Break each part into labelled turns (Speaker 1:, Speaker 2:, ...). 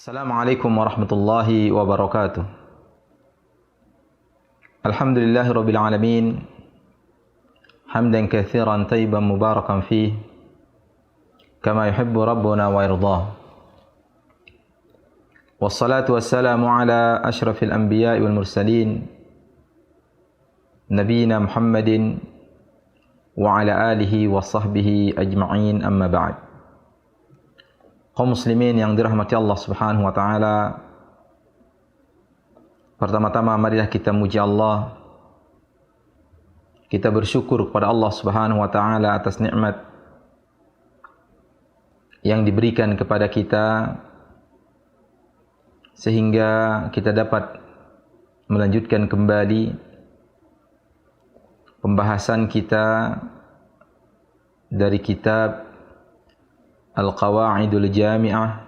Speaker 1: Assalamualaikum warahmatullahi wabarakatuh. Alhamdulillahi rabbil alamin. Hamdan katsiran tayyiban mubarakan fih kama yuhibbu rabbuna wa yardah. Wassalatu wassalamu ala asyrafil anbiya'i wal mursalin nabiyina Muhammadin wa ala alihi wa sahbihi ajma'in, amma ba'd. Kaum muslimin yang dirahmati Allah Subhanahu wa taala, pertama-tama marilah kita muji Allah. Kita bersyukur kepada Allah Subhanahu wa taala atas nikmat yang diberikan kepada kita sehingga kita dapat melanjutkan kembali pembahasan kita dari kitab Al-Qawa'idul Jami'ah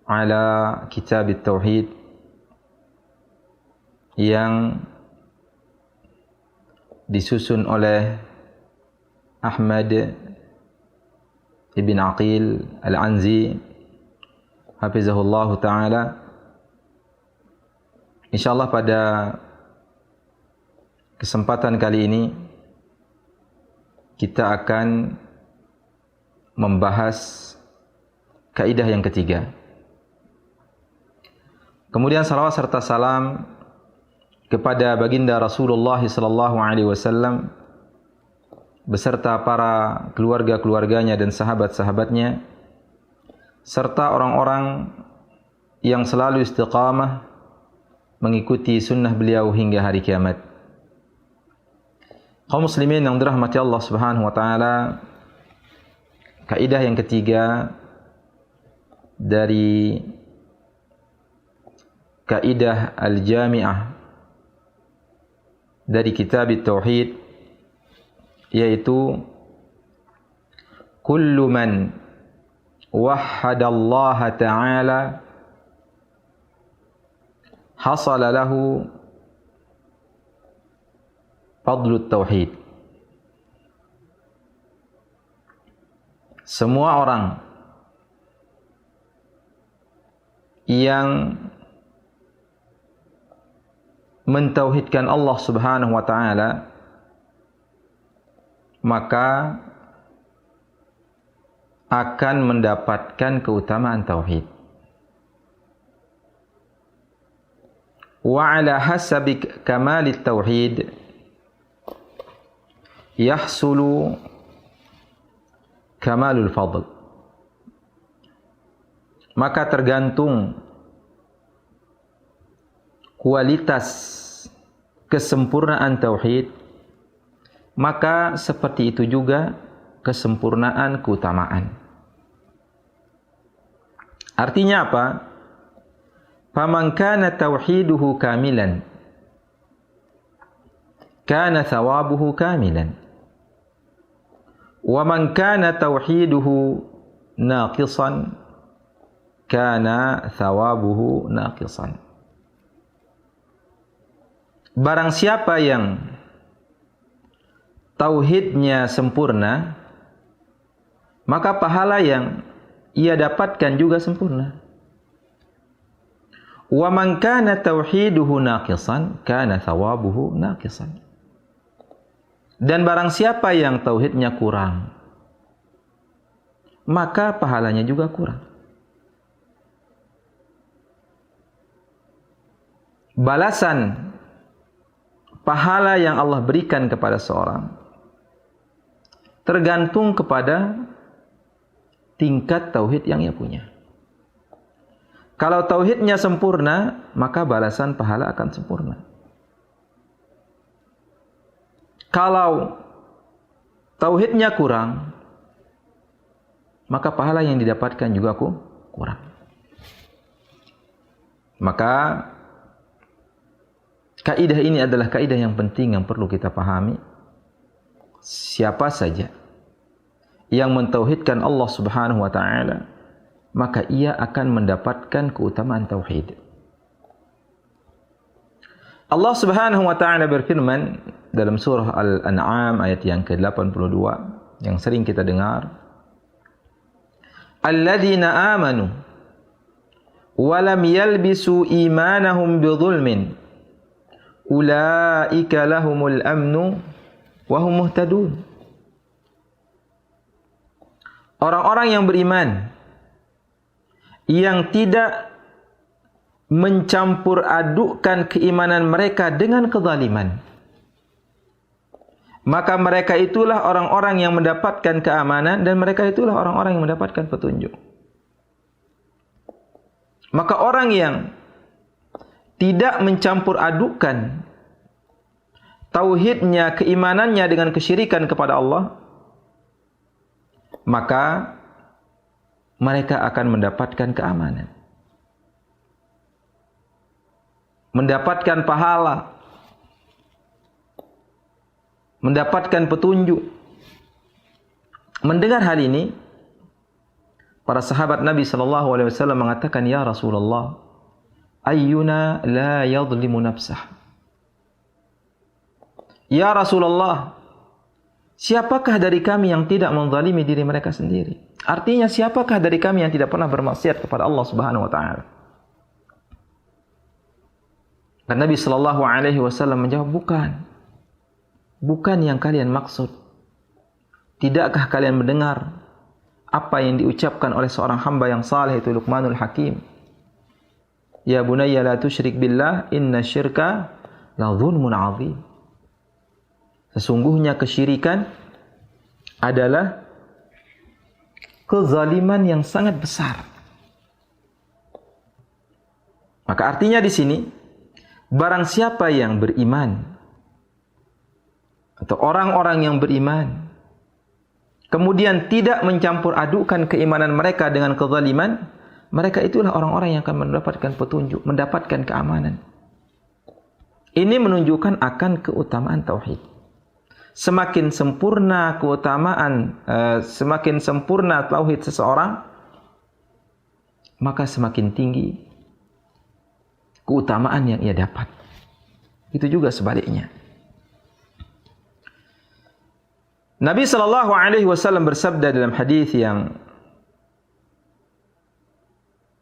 Speaker 1: ala Kitab At-Tauhid yang disusun oleh Ahmad Ibn Aqil Al-Anzi hafizahullah ta'ala. InsyaAllah pada kesempatan kali ini kita akan membahas kaidah yang ketiga. Kemudian salawat serta salam kepada baginda Rasulullah sallallahu alaihi wasallam beserta para keluarga-keluarganya dan sahabat-sahabatnya serta orang-orang yang selalu istiqamah mengikuti sunnah beliau hingga hari kiamat. Kaum muslimin yang dirahmati Allah Subhanahu wa taala, kaidah yang ketiga dari kaidah al-jami'ah dari kitab At-Tauhid yaitu kullu man wahhada Allah ta'ala hasala lahu fadlut tauhid. Semua orang yang mentauhidkan Allah Subhanahu wa taala maka akan mendapatkan keutamaan tauhid. Wa ala hasabi kamalit tauhid yahsulu kamalul fadl. Maka tergantung kualitas kesempurnaan tauhid, maka seperti itu juga kesempurnaan keutamaan. Artinya apa? Faman kana tauhiduhu kamilan kana thawabuhu kamilan. Wa man kana tauhiduhu naqisan kana thawabuhu naqisan. Barang siapa yang tauhidnya sempurna, maka pahala yang ia dapatkan juga sempurna. Wa man kana tauhiduhu naqisan kana thawabuhu naqisan. Dan barang siapa yang tauhidnya kurang, maka pahalanya juga kurang. Balasan pahala yang Allah berikan kepada seorang tergantung kepada tingkat tauhid yang ia punya. Kalau tauhidnya sempurna, maka balasan pahala akan sempurna. Kalau tauhidnya kurang, maka pahala yang didapatkan juga kurang. Maka kaidah ini adalah kaidah yang penting yang perlu kita pahami. Siapa saja yang mentauhidkan Allah Subhanahu wa taala, maka ia akan mendapatkan keutamaan tauhid. Allah Subhanahu wa taala berfirman dalam surah Al-An'am ayat yang ke-82 yang sering kita dengar, alladzina amanu wa lam yalbisu imanahum bidzulmin ulaika lahumul amnu wa hum muhtadun. Orang-orang yang beriman yang tidak mencampur adukkan keimanan mereka dengan kezaliman, maka mereka itulah orang-orang yang mendapatkan keamanan dan mereka itulah orang-orang yang mendapatkan petunjuk. Maka orang yang tidak mencampur adukkan tauhidnya, keimanannya dengan kesyirikan kepada Allah, maka mereka akan mendapatkan keamanan, mendapatkan pahala, mendapatkan petunjuk. Mendengar hal ini, para sahabat Nabi SAW mengatakan, "Ya Rasulullah, ayyuna la yadhlimu nafsah." Ya Rasulullah, siapakah dari kami yang tidak menzalimi diri mereka sendiri? Artinya, siapakah dari kami yang tidak pernah bermaksiat kepada Allah Subhanahu wa taala? Dan Nabi sallallahu alaihi wasallam menjawab, bukan yang kalian maksud. Tidakkah kalian mendengar apa yang diucapkan oleh seorang hamba yang saleh, itu Luqmanul Hakim? Ya bunayya la tusyrik billah, inna syirka la dzulmun 'adzim. Sesungguhnya kesyirikan adalah kezaliman yang sangat besar. Maka artinya di sini, barang siapa yang beriman atau orang-orang yang beriman kemudian tidak mencampur adukan keimanan mereka dengan kezaliman, mereka itulah orang-orang yang akan mendapatkan petunjuk, mendapatkan keamanan. Ini menunjukkan akan keutamaan tauhid. Semakin sempurna keutamaan, semakin sempurna tauhid seseorang, maka semakin tinggi keutamaan yang ia dapat. Itu juga sebaliknya. Nabi sallallahu alaihi wasallam bersabda dalam hadis yang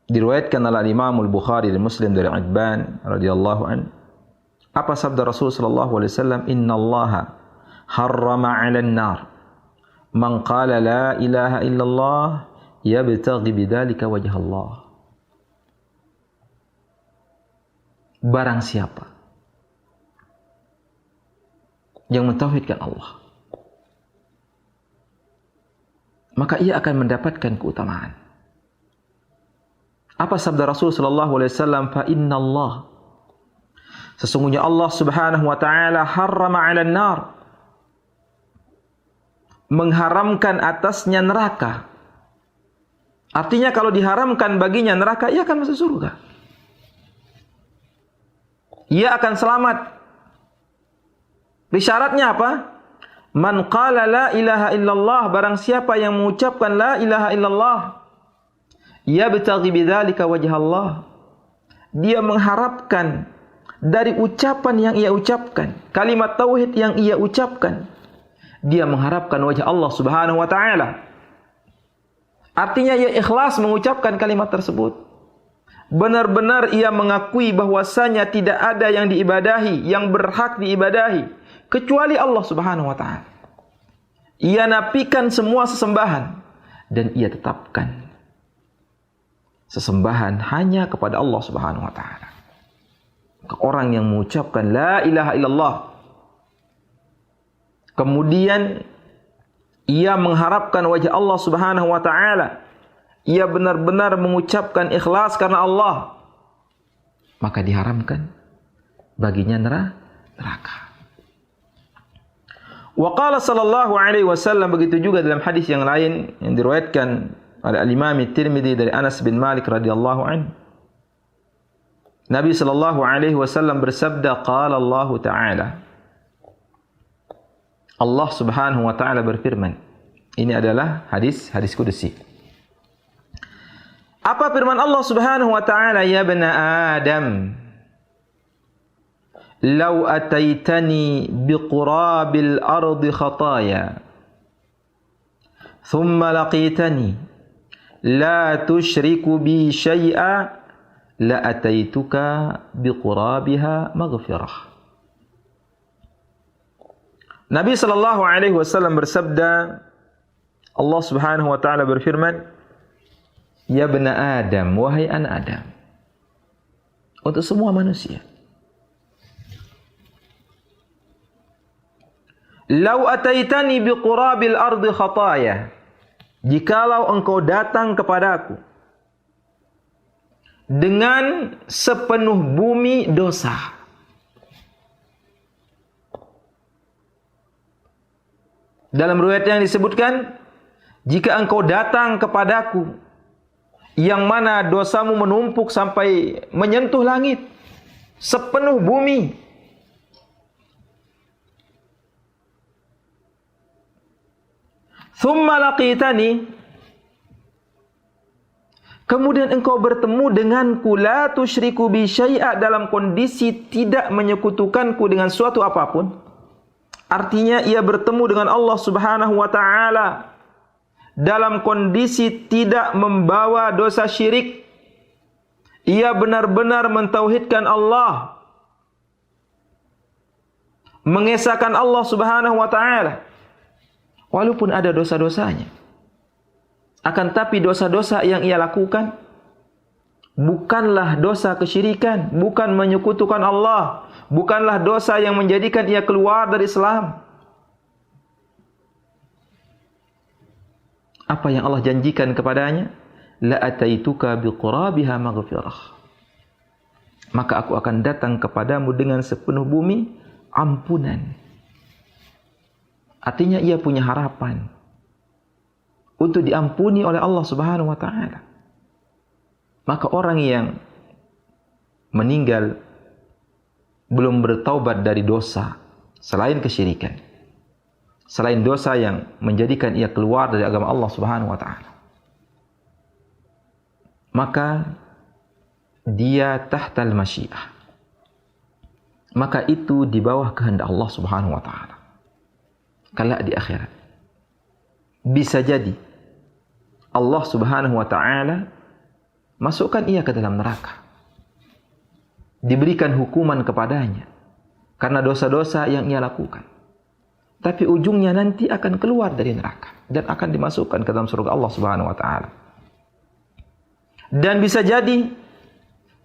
Speaker 1: diriwayatkan oleh Imam Al-Bukhari dan Muslim dari Uthman radhiyallahu an. Apa sabda Rasul sallallahu alaihi wasallam? Innallaha harrama 'alan nar man qala la ilaha illallah yabtaghi bidzalika wajha Allah. Barang siapa yang mentauhidkan Allah, maka ia akan mendapatkan keutamaan. Apa sabda Rasul sallallahu alaihi wasallam? Fa innallah, sesungguhnya Allah Subhanahu wa taala harrama 'alan nar, mengharamkan atasnya neraka. Artinya kalau diharamkan baginya neraka, ia akan masuk surga. Ia akan selamat. Syaratnya apa? Man qala la ilaha illallah, barang siapa yang mengucapkan la ilaha illallah, yabtaghi bidzalika wajha Allah, dia mengharapkan dari ucapan yang ia ucapkan, kalimat tauhid yang ia ucapkan, dia mengharapkan wajah Allah Subhanahu wa taala. Artinya ia ikhlas mengucapkan kalimat tersebut. Benar-benar ia mengakui bahwasanya tidak ada yang diibadahi, yang berhak diibadahi kecuali Allah Subhanahu wa taala. Ia nafikan semua sesembahan dan ia tetapkan sesembahan hanya kepada Allah Subhanahu wa taala. Orang yang mengucapkan la ilaha illallah, kemudian ia mengharapkan wajah Allah Subhanahu wa taala, ia benar-benar mengucapkan ikhlas karena Allah, maka diharamkan baginya neraka. Wa qala sallallahu alaihi wasallam, begitu juga dalam hadis yang lain yang diriwayatkan oleh Al-Imam At-Tirmidzi dari Anas bin Malik radhiyallahu anhu. Nabi sallallahu alaihi wasallam bersabda, qala Allah taala, Allah Subhanahu wa taala berfirman. Ini adalah hadis qudsi. Apa firman Allah Subhanahu wa taala? Ya bani Adam, law ataitani biqurabil ardi khataya thumma laqitani la tusyriku bi syai'a la ataituka biqurabiha maghfirah. Nabi sallallahu alaihi wasallam bersabda, Allah Subhanahu wa taala berfirman, "Ya bani Adam, wahai anak Adam." Untuk semua manusia. "Lau ataitani biqurabil ardi khataya." Jikalau engkau datang kepadaku dengan sepenuh bumi dosa. Dalam riwayat yang disebutkan, jika engkau datang kepadaku yang mana dosamu menumpuk sampai menyentuh langit, sepenuh bumi, thumma laqitani, kemudian engkau bertemu denganku, la tusyriku bi syai'a, dalam kondisi tidak menyekutukanku dengan suatu apapun. Artinya ia bertemu dengan Allah Subhanahu wa taala dalam kondisi tidak membawa dosa syirik. Ia benar-benar mentauhidkan Allah, mengesahkan Allah Subhanahu wa taala. Walaupun ada dosa-dosanya. Akan tapi dosa-dosa yang ia lakukan bukanlah dosa kesyirikan, bukan menyekutukan Allah, bukanlah dosa yang menjadikan ia keluar dari Islam. Apa yang Allah janjikan kepadanya? La ataituka biqurabiha maghfirah. Maka aku akan datang kepadamu dengan sepenuh bumi ampunan. Artinya ia punya harapan untuk diampuni oleh Allah Subhanahu wa taala. Maka orang yang meninggal belum bertaubat dari dosa selain kesyirikan, selain dosa yang menjadikan ia keluar dari agama Allah Subhanahu wa taala, maka dia tahtal masyiah. Maka itu di bawah kehendak Allah Subhanahu wa taala. Kelak di akhirat bisa jadi Allah Subhanahu wa taala masukkan ia ke dalam neraka, diberikan hukuman kepadanya karena dosa-dosa yang ia lakukan, tapi ujungnya nanti akan keluar dari neraka dan akan dimasukkan ke dalam surga Allah Subhanahu wa taala. Dan bisa jadi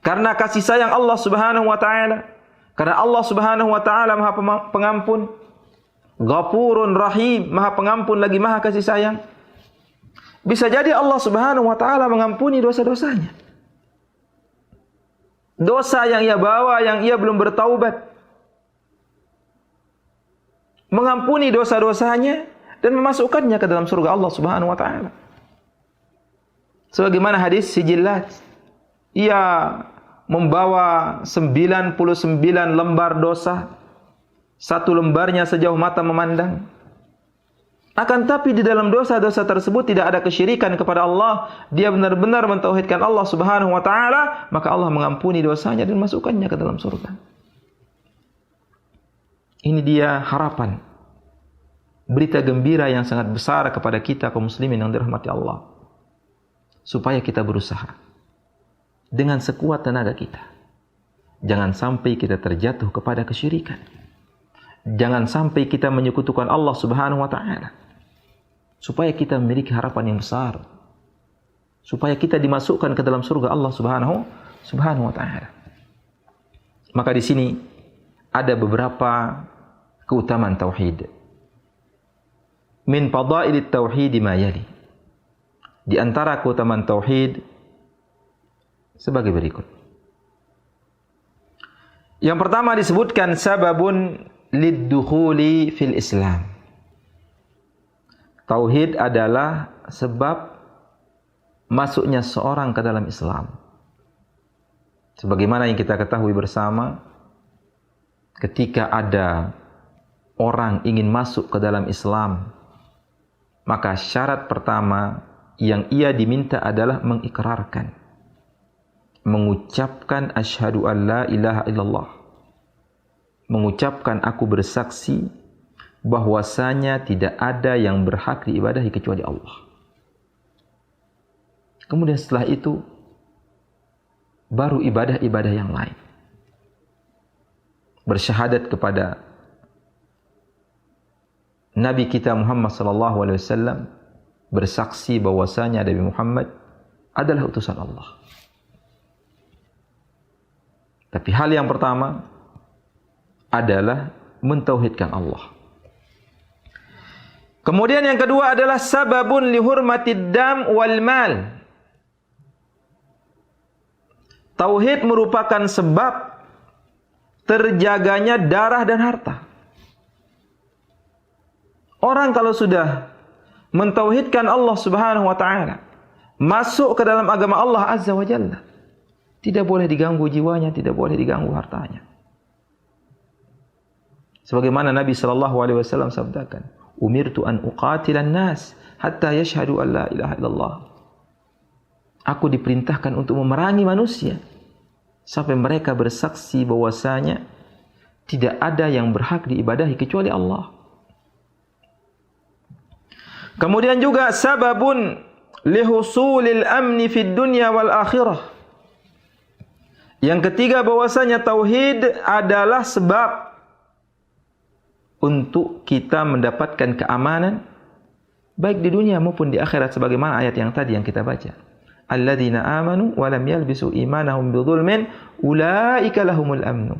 Speaker 1: karena kasih sayang Allah Subhanahu wa taala, karena Allah Subhanahu wa taala Maha Pengampun, Ghafurun Rahim, Maha Pengampun lagi Maha Kasih Sayang. Bisa jadi Allah Subhanahu wa taala mengampuni dosa-dosanya. Dosa yang ia bawa, yang ia belum bertaubat. Mengampuni dosa-dosanya dan memasukkannya ke dalam surga Allah Subhanahu wa taala. Sebagaimana hadis Sijillat, ia membawa 99 lembar dosa, satu lembarnya sejauh mata memandang. Akan tapi di dalam dosa-dosa tersebut tidak ada kesyirikan kepada Allah. Dia benar-benar mentauhidkan Allah Subhanahu wa taala, maka Allah mengampuni dosanya dan masukkannya ke dalam surga. Ini dia harapan, berita gembira yang sangat besar kepada kita kaum muslimin yang dirahmati Allah, supaya kita berusaha dengan sekuat tenaga kita. Jangan sampai kita terjatuh kepada kesyirikan. Jangan sampai kita menyekutukan Allah Subhanahu wa taala. Supaya kita memiliki harapan yang besar. Supaya kita dimasukkan ke dalam surga Allah Subhanahu wa taala. Maka di sini ada beberapa keutamaan tauhid. Min fadailit tauhid ma yali. Di antara keutamaan tauhid sebagai berikut. Yang pertama disebutkan sababun liddukhuli fil Islam. Tauhid adalah sebab masuknya seorang ke dalam Islam. Sebagaimana yang kita ketahui bersama, ketika ada orang ingin masuk ke dalam Islam, maka syarat pertama yang ia diminta adalah mengikrarkan, mengucapkan asyhadu an la ilaha illallah, mengucapkan aku bersaksi bahwasanya tidak ada yang berhak diibadahi kecuali Allah. Kemudian setelah itu baru ibadah-ibadah yang lain. Bersyahadat kepada Nabi kita Muhammad sallallahu alaihi wasallam, bersaksi bahwasanya Nabi Muhammad adalah utusan Allah. Tapi hal yang pertama adalah mentauhidkan Allah. Kemudian yang kedua adalah sababun lihurmatid dam wal mal. Tauhid merupakan sebab terjaganya darah dan harta. Orang kalau sudah mentauhidkan Allah Subhanahu wa taala, masuk ke dalam agama Allah Azza wa Jalla, tidak boleh diganggu jiwanya, tidak boleh diganggu hartanya. Sebagaimana Nabi sallallahu alaihi wasallam sabdakan, "Umirtu an uqatilan nas hatta yashhadu an la ilaha illallah." Aku diperintahkan untuk memerangi manusia sampai mereka bersaksi bahwasanya tidak ada yang berhak diibadahi kecuali Allah. Kemudian juga sababun lihusulil amni fid dunya wal akhirah. Yang ketiga bahwasanya tauhid adalah sebab untuk kita mendapatkan keamanan baik di dunia maupun di akhirat, sebagaimana ayat yang tadi yang kita baca. Alladzina amanu wa lam yalbisu imanahum bidzulmin ulaika lahumul amnu.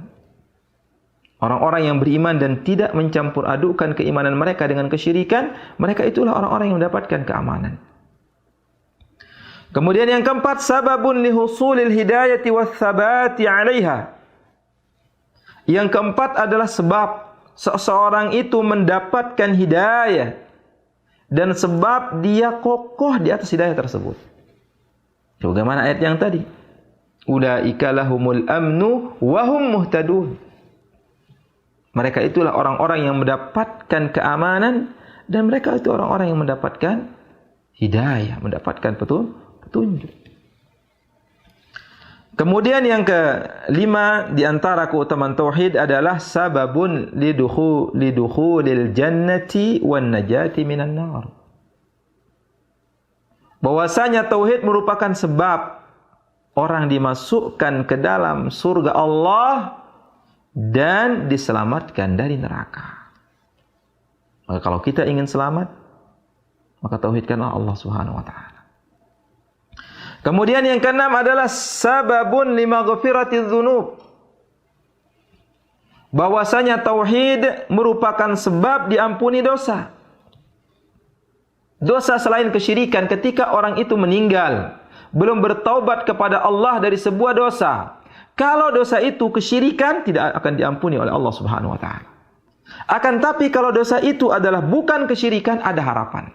Speaker 1: Orang-orang yang beriman dan tidak mencampur adukkan keimanan mereka dengan kesyirikan, mereka itulah orang-orang yang mendapatkan keamanan. Kemudian yang keempat, sababun lihusulil hidayati watsabati 'alaiha. Yang keempat adalah sebab seseorang itu mendapatkan hidayah dan sebab dia kokoh di atas hidayah tersebut. Bagaimana ayat yang tadi? Ulaika lahumul amnu wa hum muhtadun. Mereka itulah orang-orang yang mendapatkan keamanan dan mereka itu orang-orang yang mendapatkan hidayah, mendapatkan petunjuk. Kemudian yang kelima di antara keutamaan tauhid adalah sababun lidukhulil jannati wan najati minan nar. Bahwasanya tauhid merupakan sebab orang dimasukkan ke dalam surga Allah dan diselamatkan dari neraka. Maka kalau kita ingin selamat, maka tauhidkanlah Allah Subhanahu wa taala. Kemudian yang keenam adalah sababun limaghfiratiz dzunub. Bahwasanya tauhid merupakan sebab diampuni dosa. Dosa selain kesyirikan, ketika orang itu meninggal belum bertaubat kepada Allah dari sebuah dosa, kalau dosa itu kesyirikan, tidak akan diampuni oleh Allah Subhanahu wa taala. Akan tapi kalau dosa itu adalah bukan kesyirikan, ada harapan.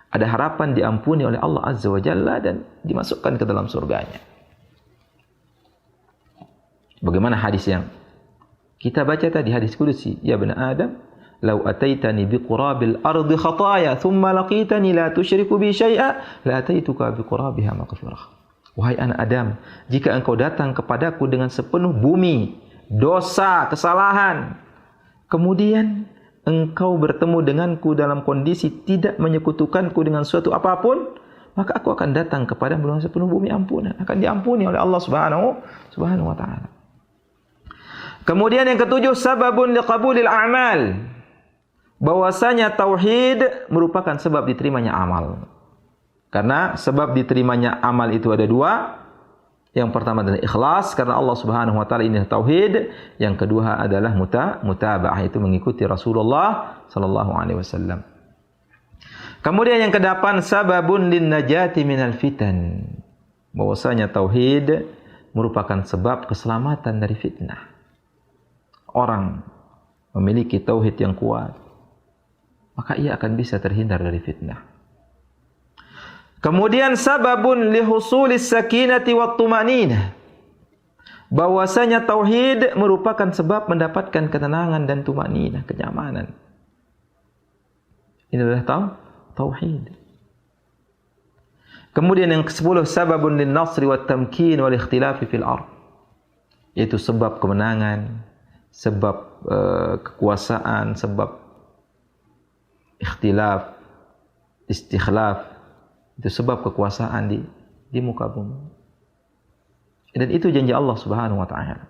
Speaker 1: Ada harapan diampuni oleh Allah Azza wa Jalla dan dimasukkan ke dalam surganya. Bagaimana hadis yang kita baca tadi, hadis qudsi, ya bani Adam, "Lau ataitani biqurabil ardi khataaya, thumma laqitani la tusyriku bi syai'a, la ataituka biqurabiha maghfirah." Wahai anak Adam, jika engkau datang kepadaku dengan sepenuh bumi dosa, kesalahan, kemudian engkau bertemu denganku dalam kondisi tidak menyekutukanku dengan suatu apapun, maka aku akan datang kepadamu dengan sepenuh bumi ampunan, akan diampuni oleh Allah Subhanahu wa taala. Kemudian yang ketujuh, sababun liqabulil a'mal. Bahwasanya tauhid merupakan sebab diterimanya amal. Karena sebab diterimanya amal itu ada dua. Yang pertama adalah ikhlas, karena Allah Subhanahu wa taala ini tauhid. Yang kedua adalah mutaba'ah, itu mengikuti Rasulullah sallallahu alaihi wasallam. Kemudian yang kedelapan, sababun lin najati minal fitan. Bahwasanya tauhid merupakan sebab keselamatan dari fitnah. Orang memiliki tauhid yang kuat, maka ia akan bisa terhindar dari fitnah. Kemudian sababun lihusulis sakinati wat tumaninah. Bahwasanya tauhid merupakan sebab mendapatkan ketenangan dan tumaninah, kenyamanan. Ini adalah tauhid. Kemudian yang ke-10, sababun lin nasri wat tamkin wal ikhtilafi fil ardh. Yaitu sebab kemenangan, sebab kekuasaan, sebab ikhtilaf, istikhlaf. Itu sebab kekuasaan di muka bumi. Dan itu janji Allah Subhanahu wa taala.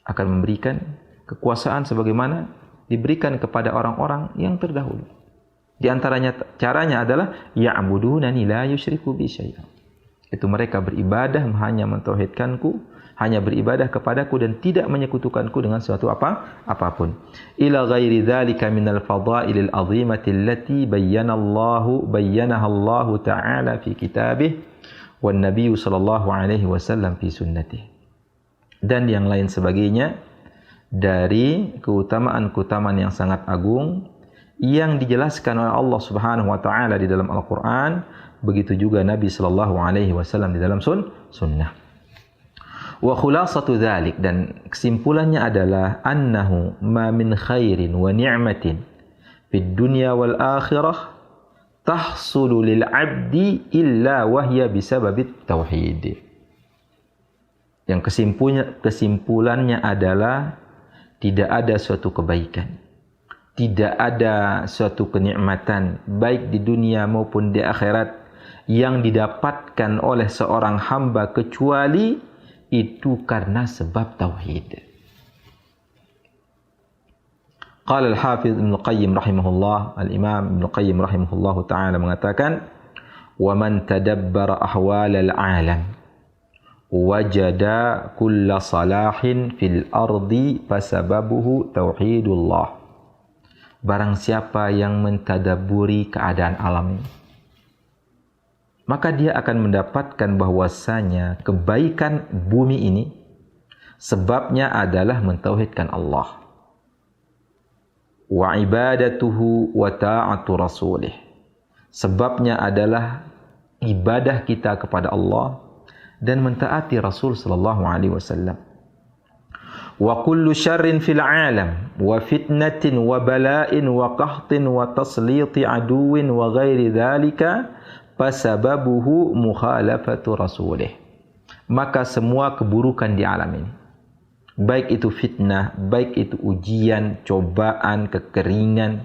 Speaker 1: Akan memberikan kekuasaan sebagaimana diberikan kepada orang-orang yang terdahulu. Di antaranya caranya adalah ya'budunani la yusyriku bi syai'a. Itu mereka beribadah hanya mentauhidkanku, hanya beribadah kepadaku dan tidak menyekutukanku dengan sesuatu apapun. Ila ghairi dzalika minal fadailil azimati allati bayyanaha Allah ta'ala fi kitabih wan Nabi sallallahu alaihi wasallam fi sunnatih. Dan yang lain sebagainya dari keutamaan-keutamaan yang sangat agung yang dijelaskan oleh Allah Subhanahu wa taala di dalam Al-Qur'an, begitu juga Nabi sallallahu alaihi wasallam di dalam sunnah. Wa khulasatu dzalik, dan kesimpulannya adalah annahu ma min khairin wa ni'matin fid dunya wal akhirah tahsulu lil 'abdi illa wahya bisababit tauhid. Yang kesimpulannya adalah tidak ada suatu kebaikan, tidak ada suatu kenikmatan baik di dunia maupun di akhirat yang didapatkan oleh seorang hamba kecuali itu karena sebab tauhid. Qala al-Hafidz Ibnu Qayyim rahimahullah, al-Imam Ibnu Qayyim rahimahullahu taala mengatakan, "Wa man tadabbara ahwalal alam wajada kulla salahin fil ardi fasababuhu tauhidullah." Barang siapa yang mentadabburi keadaan alam ini, maka dia akan mendapatkan bahwasanya kebaikan bumi ini sebabnya adalah mentauhidkan Allah. Wa ibadatuhu wa ta'atu rasulih. Sebabnya adalah ibadah kita kepada Allah dan mentaati Rasul sallallahu alaihi wasallam. Wa kullu syarrin fil alam wa fitnatin wa bala'in wa qahtin wa tasliti aduwin wa ghairi dzalika fasababuhu mukhalafatu rasulih. Maka semua keburukan di alam ini, baik itu fitnah, baik itu ujian, cobaan, kekeringan,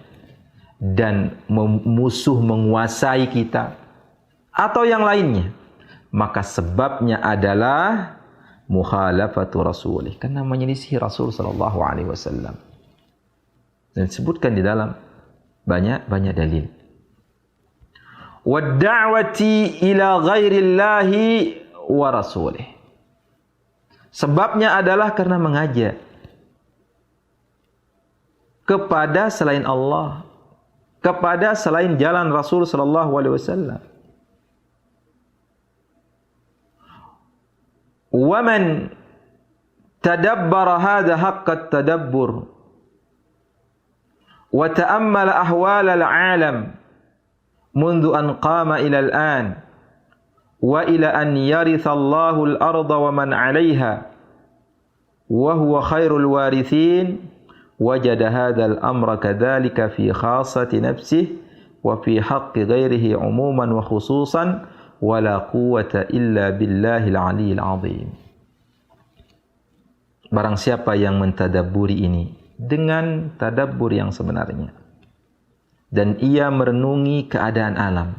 Speaker 1: dan musuh menguasai kita, atau yang lainnya, maka sebabnya adalah mukhalafatu rasulih, karena menyelisih Rasul sallallahu alaihi wasallam. Dan disebutkan di dalam banyak dalil. Wad-da'wati ila ghairillahi wa rasulih. Sebabnya adalah karena mengajak kepada selain Allah, kepada selain jalan Rasul sallallahu alaihi wasallam. Wa man tadabbara hadha haqqa tadabbur wa ta'ammala ahwal al-alam منذ أن قام إلى الآن وإلى أن يرث الله الأرض ومن عليها وهو خير الوارثين وجد هذا الأمر كذلك في خاصة نفسه وفي حق غيره عموما وخصوصا ولا قوة إلا بالله العلي العظيم. Barang siapa yang mentadabburi ini dengan tadabbur yang sebenarnya, dan ia merenungi keadaan alam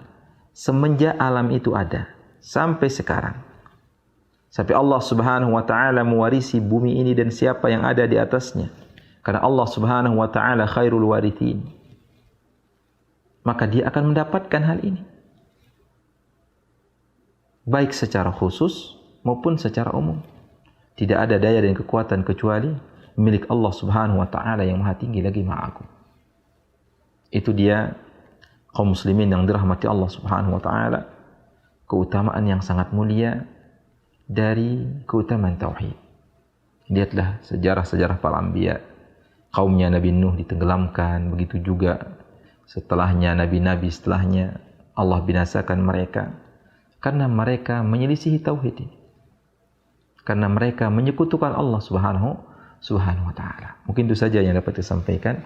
Speaker 1: semenjak alam itu ada sampai sekarang, sampai Allah Subhanahu wa taala mewarisi bumi ini dan siapa yang ada di atasnya, karena Allah Subhanahu wa taala khairul warithin, maka dia akan mendapatkan hal ini baik secara khusus maupun secara umum. Tidak ada daya dan kekuatan kecuali milik Allah Subhanahu wa taala yang Maha Tinggi lagi Maha Agung. Itu dia kaum muslimin yang dirahmati Allah Subhanahu wa taala, keutamaan yang sangat mulia dari keutamaan tauhid. Lihatlah sejarah-sejarah para anbiya. Kaumnya Nabi Nuh ditenggelamkan, begitu juga setelahnya nabi-nabi setelahnya Allah binasakan mereka karena mereka menyelisihi tauhid ini. Karena mereka menyekutukan Allah Subhanahu wa taala. Mungkin itu saja yang dapat saya sampaikan.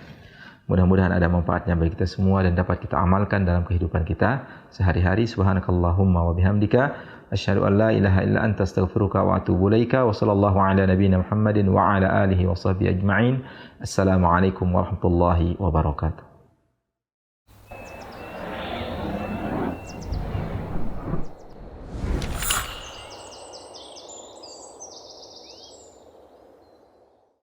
Speaker 1: Mudah-mudahan ada manfaatnya bagi kita semua dan dapat kita amalkan dalam kehidupan kita sehari-hari. Subhanakallahumma wa bihamdika asyhadu an la ilaha illa anta astaghfiruka wa atubu ilaika wa sallallahu ala nabiyyina Muhammadin wa ala alihi wa sahbihi ajma'in. Assalamualaikum warahmatullahi wabarakatuh.